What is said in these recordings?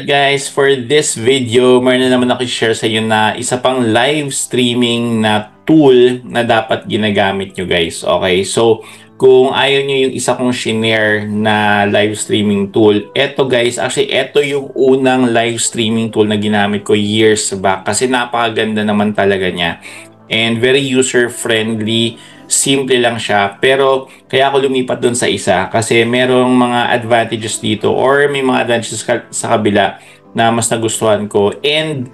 Alright guys, for this video, meron na naman ako share sa inyo na isa pang live streaming na tool na dapat ginagamit nyo guys. Okay, so kung ayaw nyo yung isa kong shinare na live streaming tool, eto guys, actually eto yung unang live streaming tool na ginamit ko years back kasi napakaganda naman talaga niya. And very user-friendly, simple lang siya. Pero kaya ako lumipat dun sa isa kasi merong mga advantages dito or may mga advantages sa kabila na mas nagustuhan ko. And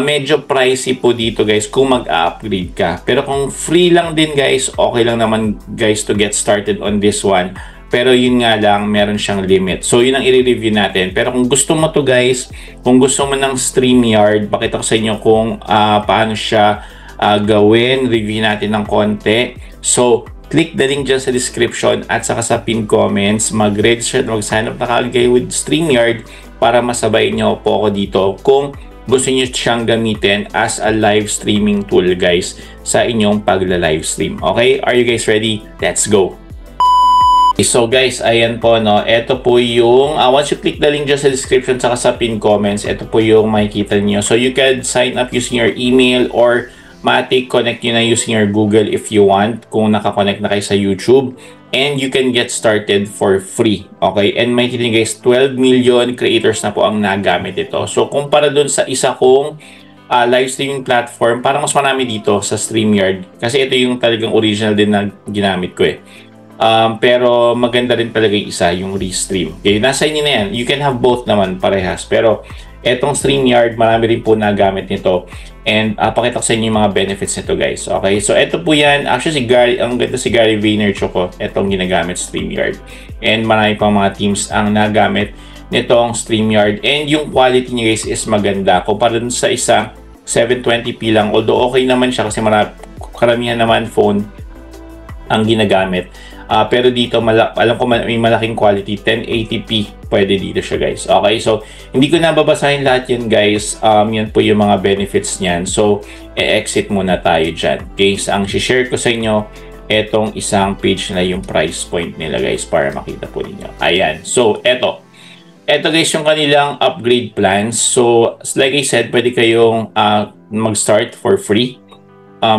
medyo pricey po dito guys kung mag-upgrade ka. Pero kung free lang din guys, okay lang naman guys to get started on this one. Pero yun nga lang, meron siyang limit. So yun ang i-review natin. Pero kung gusto mo to guys, kung gusto mo ng StreamYard, pakita ko sa inyo kung paano siya gawin, review natin ng konti. So, click the link dyan sa description at saka sa pin comments. Mag-register at mag-sign up na kaagad kayo with StreamYard para masabay nyo po ako dito kung gusto nyo siyang gamitin as a live streaming tool guys sa inyong pagla-livestream. Okay? Are you guys ready? Let's go! So guys, ayan po no. Ito po yung once you click the link dyan sa description saka sa pin comments, ito po yung makikita niyo. So you can sign up using your email or matik connect nyo na using your Google if you want kung nakakonect na kayo sa YouTube, and you can get started for free. Okay, and may kitin guys, 12 million creators na po ang nagamit ito. So kumpara dun sa isa kong live streaming platform, parang mas marami dito sa StreamYard kasi ito yung talagang original din na ginamit ko eh. Pero maganda rin talaga yung isa, yung Restream. Okay, nasa inyo na yan. You can have both naman parehas, pero etong StreamYard, marami rin po nagamit nito. And pakita ko sa inyo yung mga benefits nito guys. Okay, so ito po yan. Actually, ang ganda si Gary Vaynerchuk ko. Itong ginagamit StreamYard. And marami pang mga teams ang nagamit nitong StreamYard. And yung quality niya guys is maganda. Kumpara dun sa isa, 720p lang. Although okay naman siya kasi karamihan naman phone ang ginagamit. Pero dito, alam ko may malaking quality, 1080p. Pwede dito siya guys. Okay, so hindi ko na babasahin lahat yan guys. Yan po yung mga benefits niyan. So, e-exit muna tayo dyan. Okay, so ang share ko sa inyo, etong isang page na yung price point nila guys para makita po ninyo. Ayan, so eto guys yung kanilang upgrade plans. So, like I said, pwede kayong mag-start for free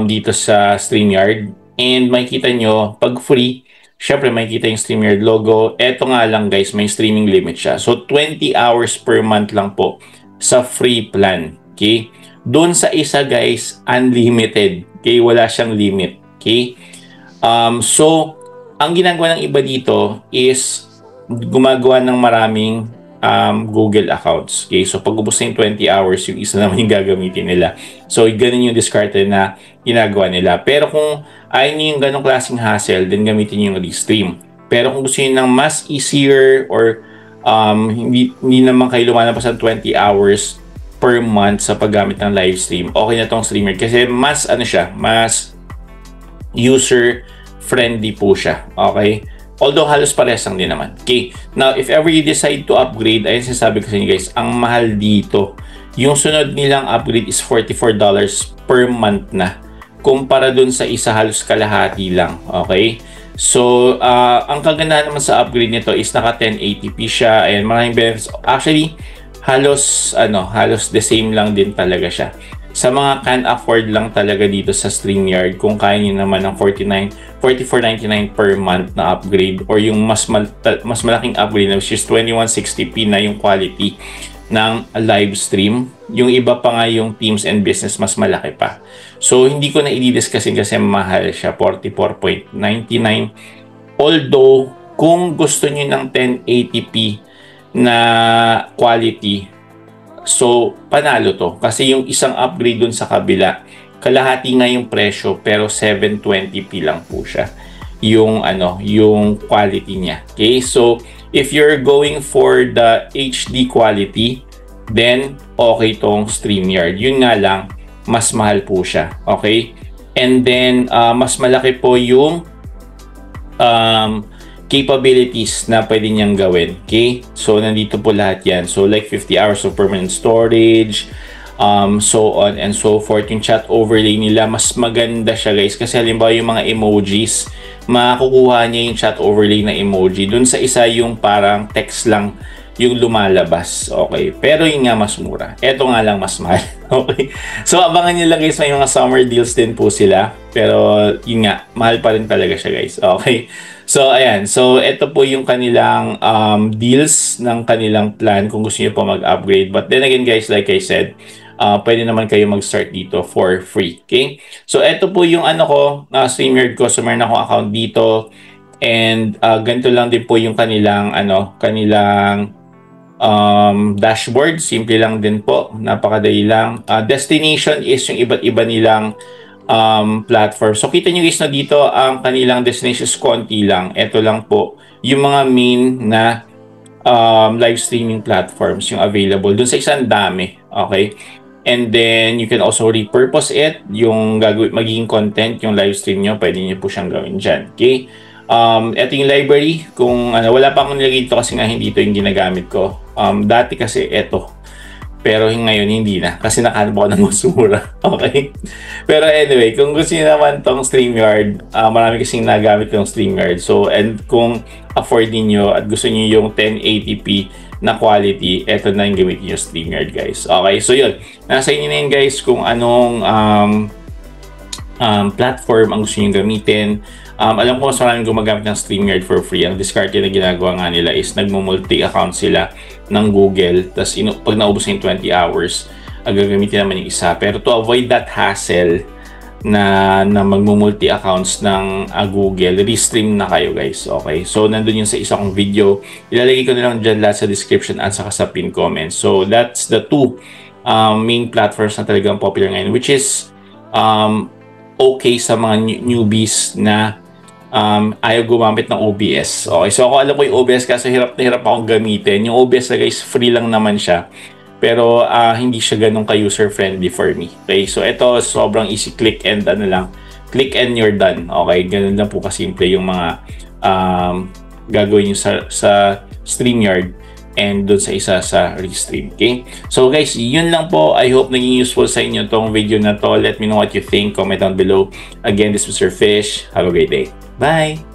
dito sa StreamYard. And makikita nyo, pag free, syempre makikita yung StreamYard logo. Eto nga lang guys, may streaming limit siya. So 20 hours per month lang po sa free plan. Okay? Doon sa isa guys, unlimited. Okay? Wala siyang limit. Okay? So, ang ginagawa ng iba dito is gumagawa ng maraming Google accounts. Okay? So, pag ubos na yung 20 hours, yung isa naman yung gagamitin nila. So, ganun yung discard na ginagawa nila. Pero kung ayaw nyo yung ganong klaseng hassle, then gamitin nyo yung Restream. Pero kung gusto nyo ng mas easier or hindi naman kayo lumalabas ng 20 hours per month sa paggamit ng live stream, okay na tong StreamYard kasi mas mas user-friendly po siya. Okay? Although halos parehas lang din naman. Okay. Now, if ever you decide to upgrade, ayun sinasabi ko sa inyo guys, ang mahal dito. Yung sunod nilang upgrade is $44 per month na. Kumpara dun sa isa halos kalahati lang. Okay. So, ang kagandahan naman sa upgrade nito is naka 1080p siya and maraming benefits. Actually, halos the same lang din talaga siya. Sa mga can afford lang talaga dito sa StreamYard, kung kaya nyo naman ng $44.99 per month na upgrade or yung mas malaking upgrade na which is 2160p na yung quality ng live stream. Yung iba pa nga yung teams and business mas malaki pa. So hindi ko na i-discuss kasi mahal siya, $44.99. Although kung gusto niyo ng 1080p na quality, so panalo to kasi yung isang upgrade dun sa kabila kalahati nga yung presyo pero 720p lang po siya yung yung quality niya. Okay, so if you're going for the HD quality, then okay tong StreamYard. Yun nga lang, mas mahal po siya. Okay, and then mas malaki po yung capabilities na pwede niyang gawin. Okay? So, nandito po lahat yan. So, like 50 hours of permanent storage, so on and so forth. Yung chat overlay nila, mas maganda siya guys. Kasi halimbawa yung mga emojis, makukuha niya yung chat overlay na emoji. Dun sa isa yung parang text lang yung lumalabas. Okay. Pero yun nga mas mura. Ito nga lang mas mahal. Okay. So abangan nyo lang guys, may mga summer deals din po sila. Pero yun nga, mahal pa rin talaga siya guys. Okay. So ayan. So ito po yung kanilang deals ng kanilang plan kung gusto niyo po mag-upgrade. But then again guys, like I said, pwede naman kayo mag-start dito for free. Okay. So ito po yung ano ko, StreamYard ko. So meron akong account dito. And ganito lang din po yung kanilang dashboard. Simple lang din po, napakadali lang. Destination is yung iba't iba nilang platform. So kita nyo guys na dito ang kanilang destinations konti lang. Ito lang po yung mga main na live streaming platforms yung available. Dun sa isang dami. Okay. And then you can also repurpose it. Yung magiging content, yung live stream nyo, pwede nyo po siyang gawin dyan. Okay. Ito yung library. Kung wala pa akong nilagay dito kasi nga hindi ito yung ginagamit ko. Dati kasi ito. Pero ngayon hindi na. Kasi nakahanap ako ng mas mura. Okay? Pero anyway, kung gusto niyo naman tong StreamYard, marami kasing nagamit yung StreamYard. So, and kung afford niyo at gusto niyo yung 1080p na quality, ito na yung gamitin yung StreamYard guys. Okay? So yun. Nasa inyo na yun guys kung anong platform ang gusto niyo gamitin. Alam ko mas maraming gumagamit ng StreamYard for free. Ang discard na ginagawa nga nila is nagmo-multi-account sila ng Google. Tapos pag naubos na yung 20 hours, gagamitin naman yung isa. Pero to avoid that hassle na magmo-multi-accounts ng Google, restream na kayo guys. Okay? So, nandun yung sa isa kong video. Ilalagay ko na lang dyan lahat sa description at saka sa pin comments. So, that's the two main platforms na talagang popular ngayon, which is okay sa mga newbies na ayaw gumamit ng OBS. Okay, so ako alam ko yung OBS kasi hirap na hirap akong gamitin. Yung OBS na guys, free lang naman siya. Pero hindi siya ganun ka-user-friendly for me. Okay, so ito sobrang easy, click and click and you're done. Okay, ganun lang po kasimple yung mga gagawin nyo sa StreamYard and doon sa isa sa Restream. Okay? So guys, yun lang po. I hope naging useful sa inyo tong video na to. Let me know what you think. Comment down below. Again, this was Sir Fish. Have a great day. Bye!